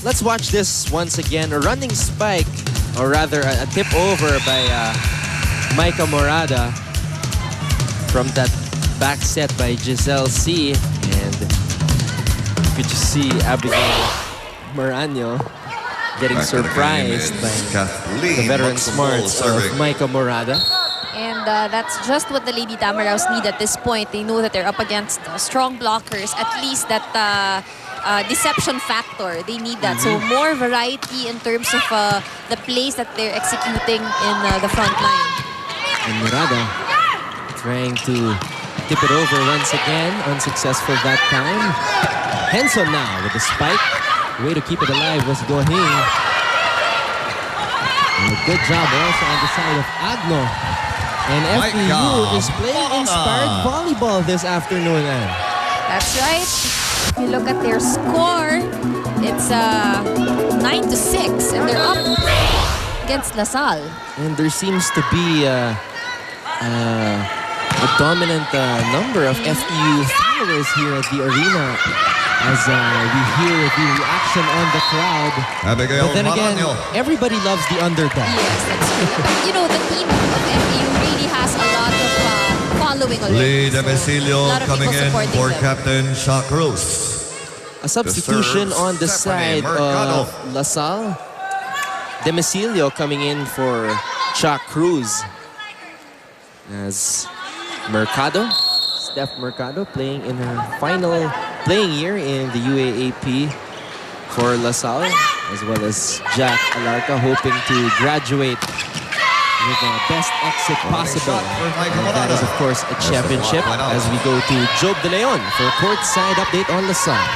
let's watch this once again. A running spike, or rather a tip over by Micah Morada from that back set by Giselle C. And you could just see Abigail Morano getting surprised by the veteran smarts of Micah Morada. And that's just what the Lady Tamaraws need at this point. They know that they're up against strong blockers. At least that deception factor, they need that. So more variety in terms of the plays that they're executing in the front line. And Morada trying to tip it over once again. Unsuccessful that time. Henson now with the spike. Way to keep it alive was Gohing. And a good job also on the side of Agno. And FEU is playing inspired volleyball this afternoon. That's right. If you look at their score, it's 9-6, and they're up against LaSalle. And there seems to be a dominant number of FEU followers here at the arena as we hear the reaction on the crowd. Abigail but then again, everybody loves the underdog. Yes, that's true. You know, the team of FEU really has a lot of following already. Lee Demicilio coming in for Captain Shaq Cruz. A substitution on the side of LaSalle. Demicilio coming in for Chuck Cruz. As Steph Mercado playing in her final playing year in the UAAP for LaSalle, as well as Jack Alarca hoping to graduate with the best exit possible. And that is, of course, a championship as we go to Job De Leon for a courtside update on LaSalle.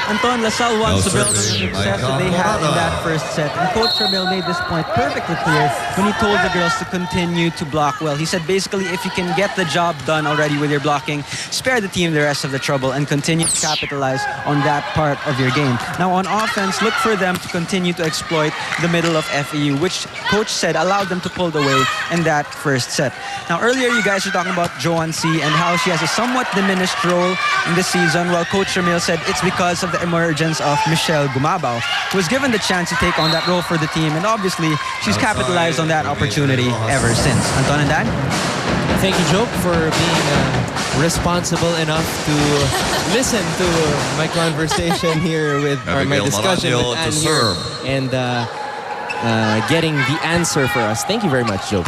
Anton, LaSalle wants to build on the success that they had in that first set. And Coach Ramil made this point perfectly clear when he told the girls to continue to block well. He said basically if you can get the job done already with your blocking, spare the team the rest of the trouble and continue to capitalize on that part of your game. Now on offense, look for them to continue to exploit the middle of FEU, which Coach said allowed them to pull away in that first set. Now earlier you guys were talking about Joanne C. and how she has a somewhat diminished role in this season. Well, Coach Ramil said it's because of the emergence of Michelle Gumabao, who was given the chance to take on that role for the team, and obviously she's capitalized on that opportunity ever since. Anton and Dan? Thank you, Joe, for being responsible enough to listen to my conversation here with, or my discussion with Ann here, and getting the answer for us. Thank you very much, Joe.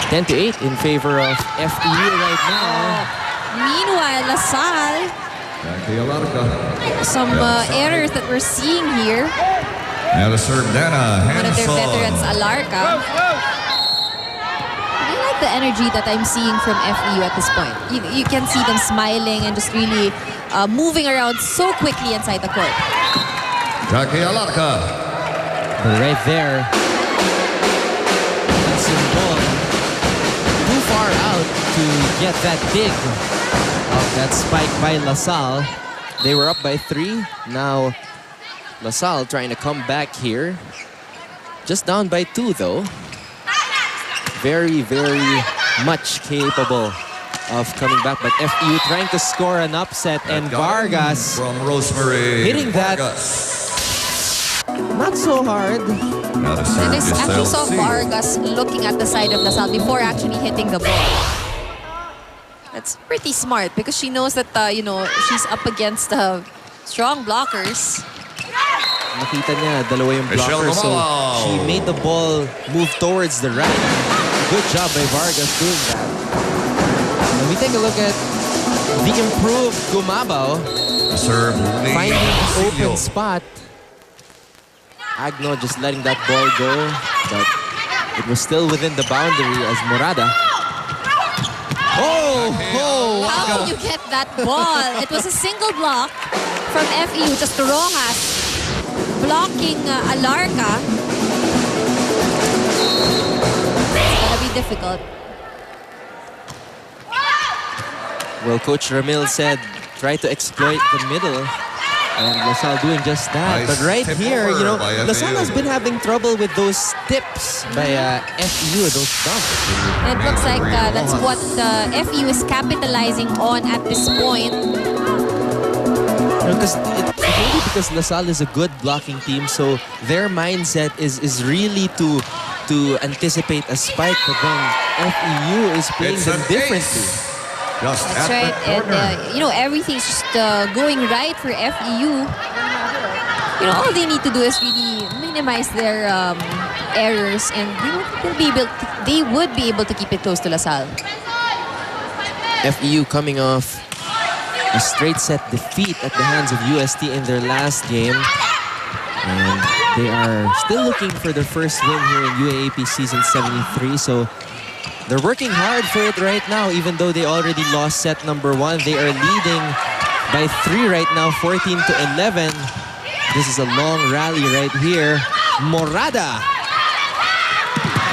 10-8 in favor of FEU right now. Meanwhile, LaSalle, some errors that we're seeing here. Now to serve Dana One of their veterans, Alarca. I like the energy that I'm seeing from FEU at this point. You can see them smiling and just really moving around so quickly inside the court. Jackie Alarca. But right there, that's the ball too far out to get that dig of that spike by LaSalle. They were up by 3. Now LaSalle trying to come back here. Just down by 2 though. Very, very much capable of coming back. But FEU trying to score an upset, and Vargas from Rosemary hitting that not so hard. And I actually saw Vargas looking at the side of LaSalle before actually hitting the ball. That's pretty smart because she knows that, you know, she's up against strong blockers. Nakita niya, dalawa yung blocker, so she made the ball move towards the right. Good job by Vargas doing that. When we take a look at the improved Gumabao, finding the open spot. Agno just letting that ball go, but it was still within the boundary as Morada. Oh! How can you get that ball? It was a single block from FEU, just Rojas blocking Alarca. It's gonna be difficult. Well, Coach Ramil said, try to exploit the middle. And LaSalle doing just that. But right here, you know, LaSalle has been having trouble with those tips by FEU, those dumps. And it looks like that's what FEU is capitalizing on at this point. Because maybe because LaSalle is a good blocking team, so their mindset is really to anticipate a spike, but then FEU is playing them differently. Just That's at right. the corner. And, everything's just going right for FEU. All they need to do is really minimize their errors, and they would be able to keep it close to LaSalle. FEU coming off a straight set defeat at the hands of UST in their last game. And they are still looking for their first win here in UAAP Season 73. So they're working hard for it right now, even though they already lost set number 1. They are leading by 3 right now, 14-11. This is a long rally right here. Morada.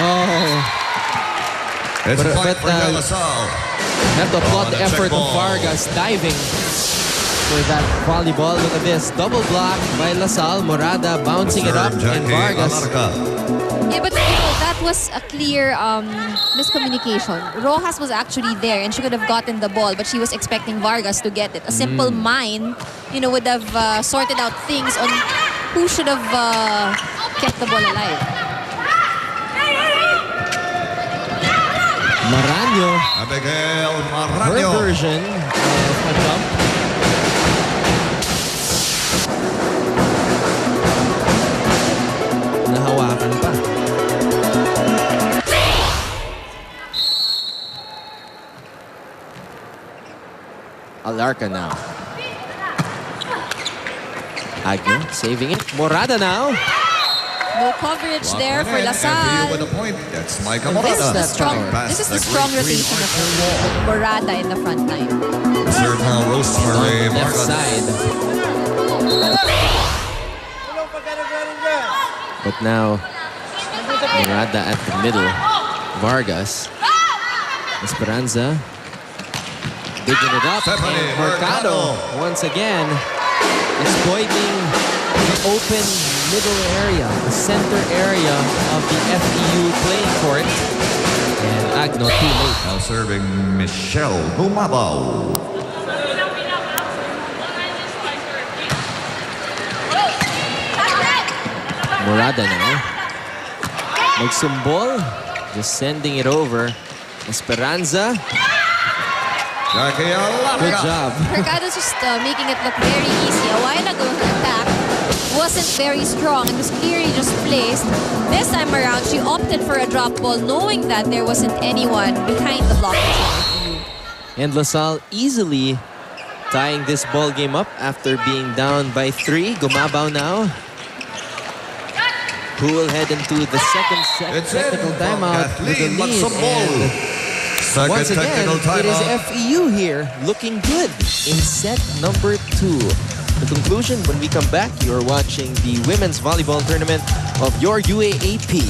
Oh. It's a point but, for De La Salle. Have to applaud the effort of check ball. Vargas diving for that volleyball. Look at this. Double block by LaSalle. Morada bouncing it up, and Vargas. Yeah, but that was a clear miscommunication. Rojas was actually there and she could have gotten the ball, but she was expecting Vargas to get it. A simple mind, would have sorted out things on who should have kept the ball alive. Maranyo. Abigail Her Maranyo. version of a jump. Nahawakan pa. Alarca now. Agno saving it. Morada now. No coverage there for FEU LaSalle. with a point. That's Micah This is Morada. the strong. This is the strong rotation of Morada in the front line. Serve now, Rosemary Left Vargas. side. But now, Morada at the middle. Vargas. Esperanza. Digging it up. Stephanie And Mercado once again exploiting the open middle area, the center area of the FEU playing court. And Agno too late. Now serving Michelle Gumabaw. Morada now. Magsumbol. Just sending it over. Esperanza. Jackie Good Alarca. job. Mercado's just making it look very easy. A while ago, her attack wasn't very strong and was clearly just placed. This time around, she opted for a drop ball, knowing that there wasn't anyone behind the blockers. And LaSalle easily tying this ball game up after being down by 3. Gumabaw now. Who will head into the second It's technical in from timeout with a Kathleen lead. Magsumbol. And Second once again, technical it is timeout. FEU here looking good in set number 2. The conclusion when we come back, you're watching the women's volleyball tournament of your UAAP.